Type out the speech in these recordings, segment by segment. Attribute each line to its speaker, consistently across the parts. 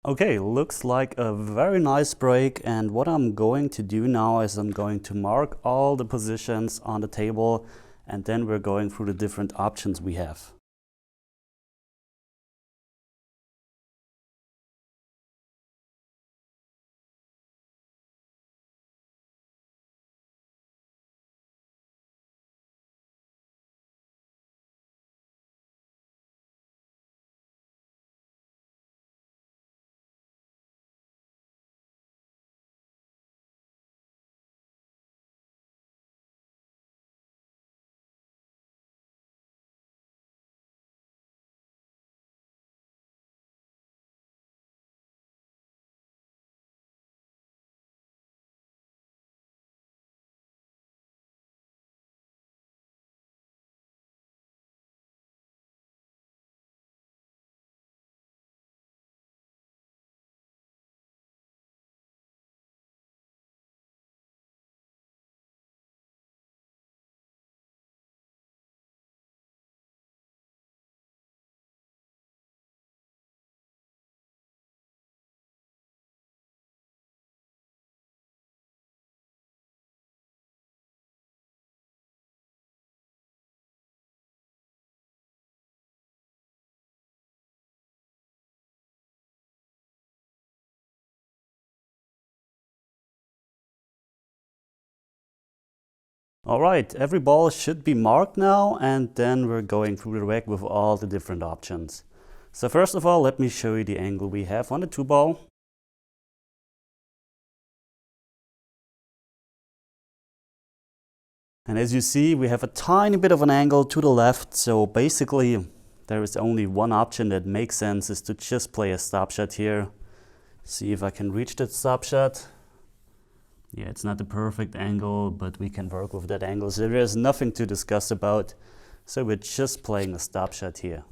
Speaker 1: Okay, looks like a very nice break, and what I'm going to do now is I'm going to mark all the positions on the table, and then we're going through the different options we have. All right, every ball should be marked now, and then we're going through the rack with all the different options. So first of all, let me show you the angle we have on the 2-ball. And as you see, we have a tiny bit of an angle to the left, so basically there is only one option that makes sense, is to just play a stop shot here. See if I can reach that stop shot. Yeah, it's not the perfect angle, but we can work with that angle, so there's nothing to discuss about. So we're just playing a stop shot here.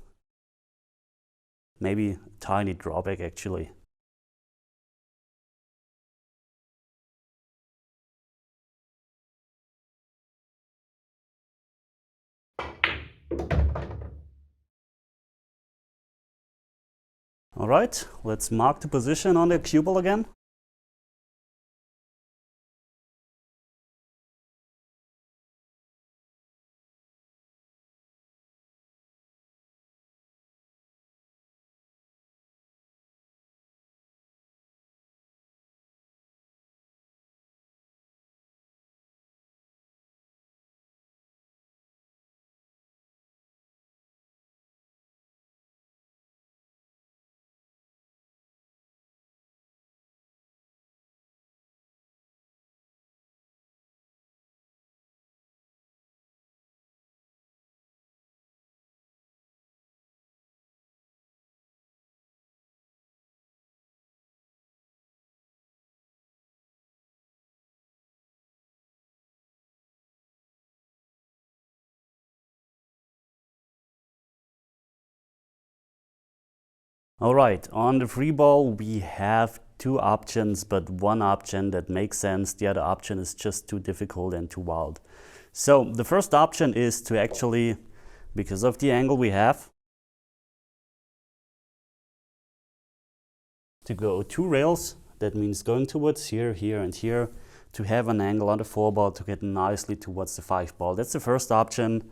Speaker 1: Maybe a tiny drawback actually. All right, let's mark the position on the cue ball again. All right, on the 3-ball we have two options, but one option that makes sense. The other option is just too difficult and too wild. So the first option is to actually, because of the angle we have, to go 2 rails. That means going towards here, here, and here, to have an angle on the 4-ball to get nicely towards the 5-ball. That's the first option.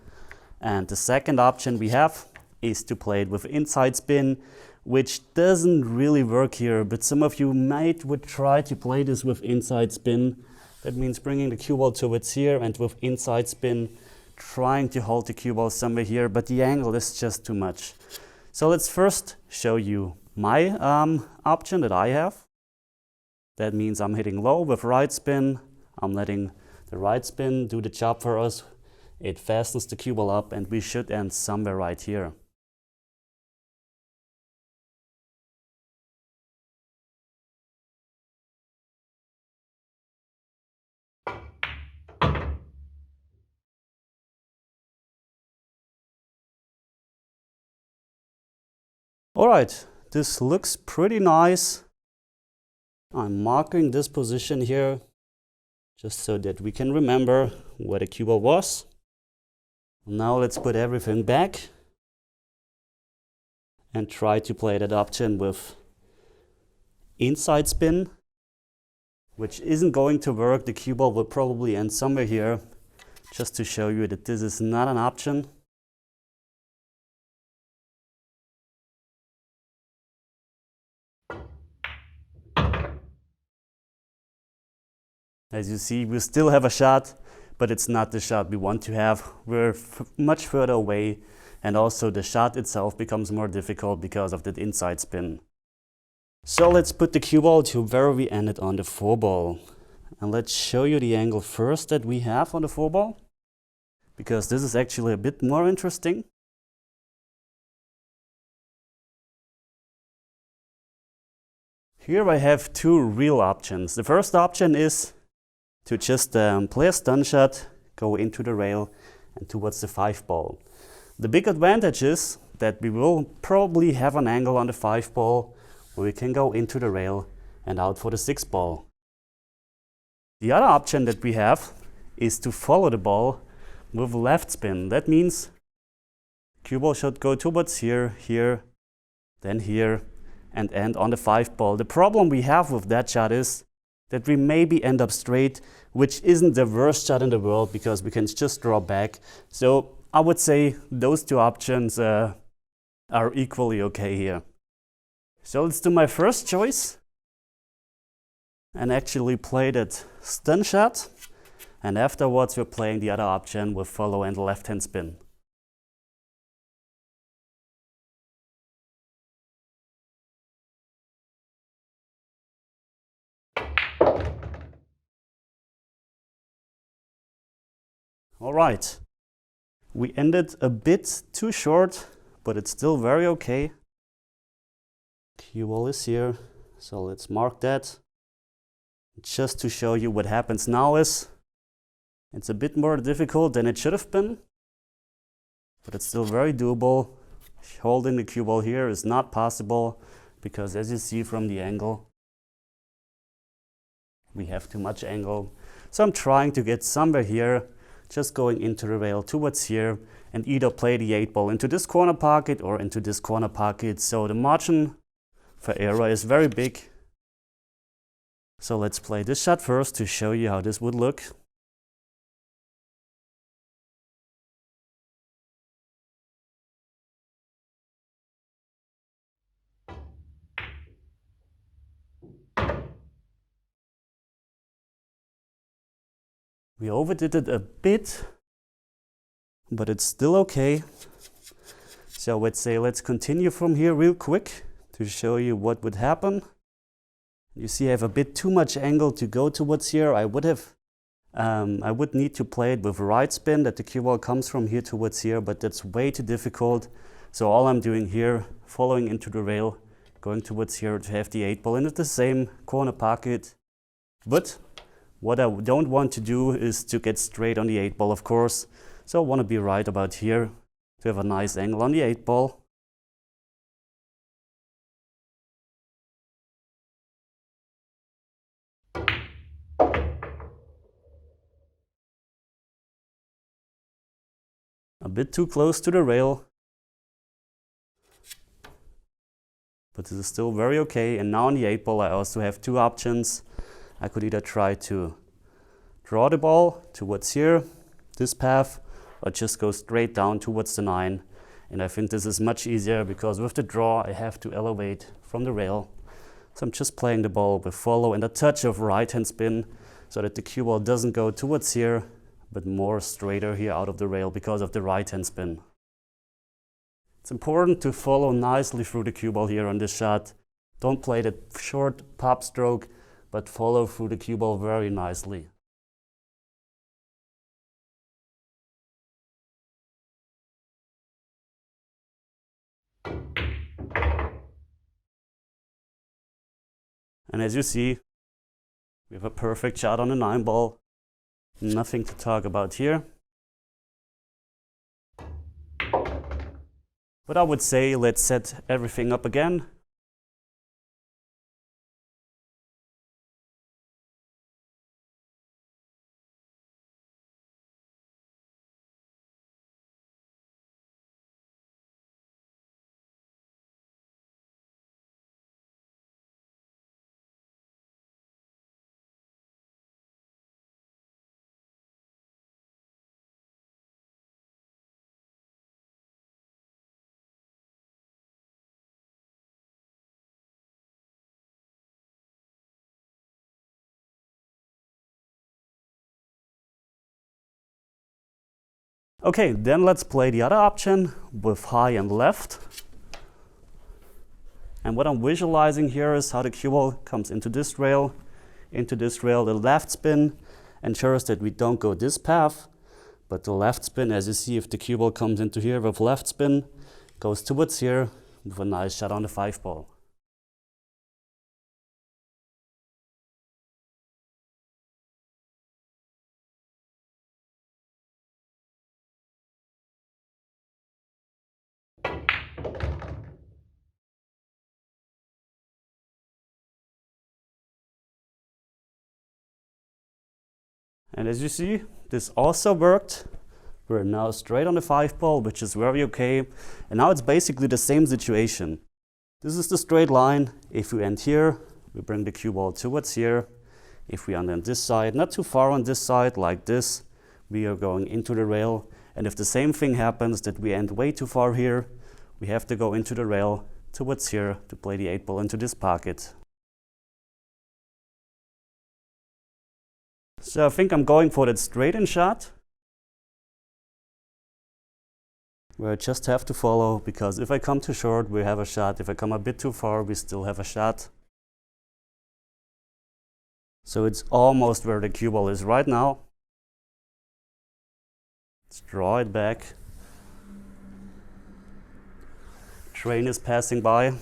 Speaker 1: And the second option we have is to play it with inside spin, which doesn't really work here, but some of you would try to play this with inside spin. That means bringing the cue ball towards here, and with inside spin trying to hold the cue ball somewhere here, but the angle is just too much. So let's first show you my option that I have. That means I'm hitting low with right spin. I'm letting the right spin do the job for us. It fastens the cue ball up, and we should end somewhere right here. All right, this looks pretty nice. I'm marking this position here just so that we can remember where the cue ball was. Now let's put everything back and try to play that option with inside spin, which isn't going to work. The cue ball will probably end somewhere here, just to show you that this is not an option. As you see, we still have a shot, but it's not the shot we want to have. We're much further away, and also the shot itself becomes more difficult because of that inside spin. So let's put the cue ball to where we ended on the 4-ball. And let's show you the angle first that we have on the 4-ball, because this is actually a bit more interesting. Here I have two real options. The first option is to just play a stun shot, go into the rail and towards the 5-ball. The big advantage is that we will probably have an angle on the 5-ball where we can go into the rail and out for the 6-ball. The other option that we have is to follow the ball with left spin. That means cue ball should go towards here, here, then here, and end on the 5-ball. The problem we have with that shot is that we maybe end up straight, which isn't the worst shot in the world because we can just draw back. So I would say those two options are equally okay here. So let's do my first choice and actually play that stun shot. And afterwards we're playing the other option with follow and left hand spin. All right, we ended a bit too short, but it's still very okay. Cue ball is here, so let's mark that. Just to show you what happens now is, it's a bit more difficult than it should have been, but it's still very doable. Holding the cue ball here is not possible because, as you see from the angle, we have too much angle. So I'm trying to get somewhere here, just going into the rail towards here, and either play the 8-ball into this corner pocket or into this corner pocket. So the margin for error is very big. So let's play this shot first to show you how this would look. We overdid it a bit, but it's still okay. So let's continue from here real quick to show you what would happen. You see I have a bit too much angle to go towards here. I would need to play it with right spin, that the cue ball comes from here towards here, but that's way too difficult. So all I'm doing here, following into the rail, going towards here to have the 8-ball in the same corner pocket. But what I don't want to do is to get straight on the 8-ball, of course. So I want to be right about here to have a nice angle on the 8-ball. A bit too close to the rail, but this is still very okay. And now on the 8-ball I also have two options. I could either try to draw the ball towards here, this path, or just go straight down towards the 9. And I think this is much easier because with the draw I have to elevate from the rail. So I'm just playing the ball with follow and a touch of right hand spin so that the cue ball doesn't go towards here, but more straighter here out of the rail because of the right hand spin. It's important to follow nicely through the cue ball here on this shot. Don't play the short pop stroke, but follow through the cue ball very nicely. And as you see, we have a perfect shot on the 9-ball. Nothing to talk about here. But I would say let's set everything up again. Okay, then let's play the other option with high and left. And what I'm visualizing here is how the cue ball comes into this rail. The left spin ensures that we don't go this path, but the left spin, as you see, if the cue ball comes into here with left spin, goes towards here with a nice shot on the 5 ball. And as you see, this also worked. We're now straight on the 5 ball, which is very okay. And now it's basically the same situation. This is the straight line. If we end here, we bring the cue ball towards here. If we end on this side, not too far on this side, like this, we are going into the rail. And if the same thing happens, that we end way too far here, we have to go into the rail towards here to play the 8 ball into this pocket. So I think I'm going for that straight-in shot, where I just have to follow, because if I come too short, we have a shot. If I come a bit too far, we still have a shot. So it's almost where the cue ball is right now. Let's draw it back. Train is passing by.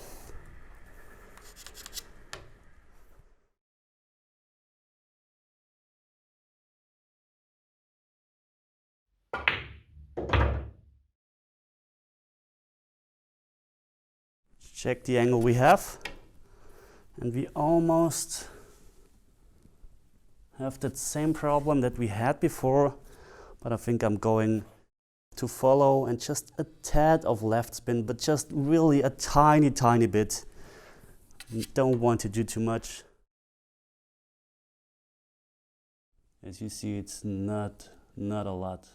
Speaker 1: Check the angle we have, and we almost have that same problem that we had before, but I think I'm going to follow and just a tad of left spin, but just really a tiny bit. Don't want to do too much. As you see, it's not a lot.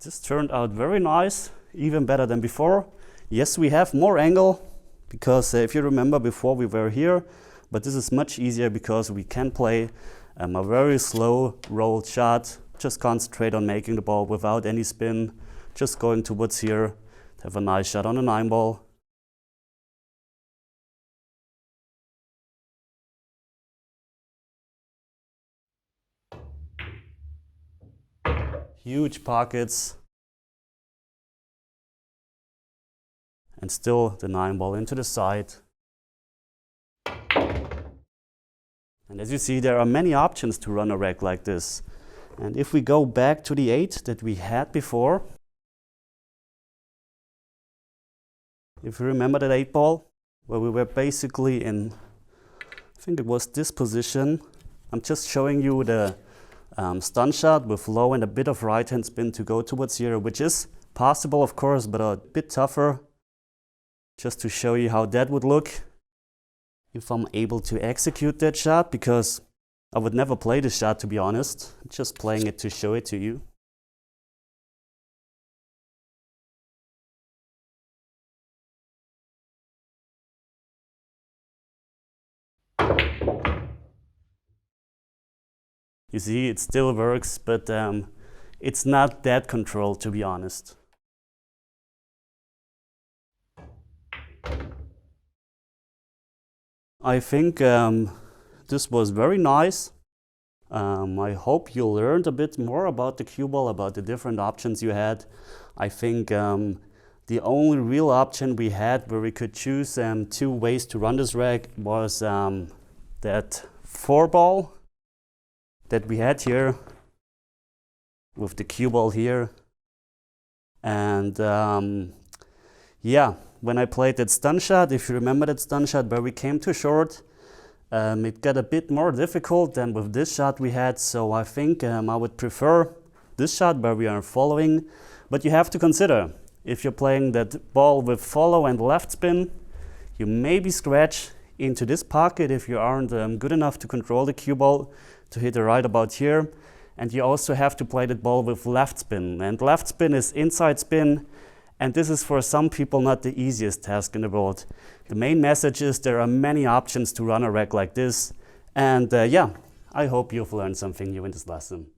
Speaker 1: This turned out very nice, even better than before. Yes, we have more angle, because if you remember before we were here, but this is much easier because we can play a very slow rolled shot, just concentrate on making the ball without any spin, just going towards here, have a nice shot on a 9 ball. Huge pockets, and still the 9 ball into the side. And as you see, there are many options to run a rack like this. And if we go back to the 8 that we had before, if you remember that 8 ball, where we were basically in, I think it was this position. I'm just showing you the stun shot with low and a bit of right hand spin to go towards here, which is possible of course, but a bit tougher. Just to show you how that would look if I'm able to execute that shot, because I would never play this shot, to be honest. I'm just playing it to show it to you. You see, it still works, but it's not that controlled, to be honest. I think this was very nice. I hope you learned a bit more about the cue ball, about the different options you had. I think the only real option we had where we could choose 2 ways to run this rack was that 4 ball that we had here with the cue ball here. And yeah, when I played that stun shot, if you remember that stun shot where we came too short, it got a bit more difficult than with this shot we had. So I think I would prefer this shot where we are following. But you have to consider, if you're playing that ball with follow and left spin, you maybe scratch into this pocket if you aren't good enough to control the cue ball to hit it right about here. And you also have to play that ball with left spin. And left spin is inside spin, And this is for some people not the easiest task in the world. The main message is there are many options to run a rack like this. And yeah, I hope you've learned something new in this lesson.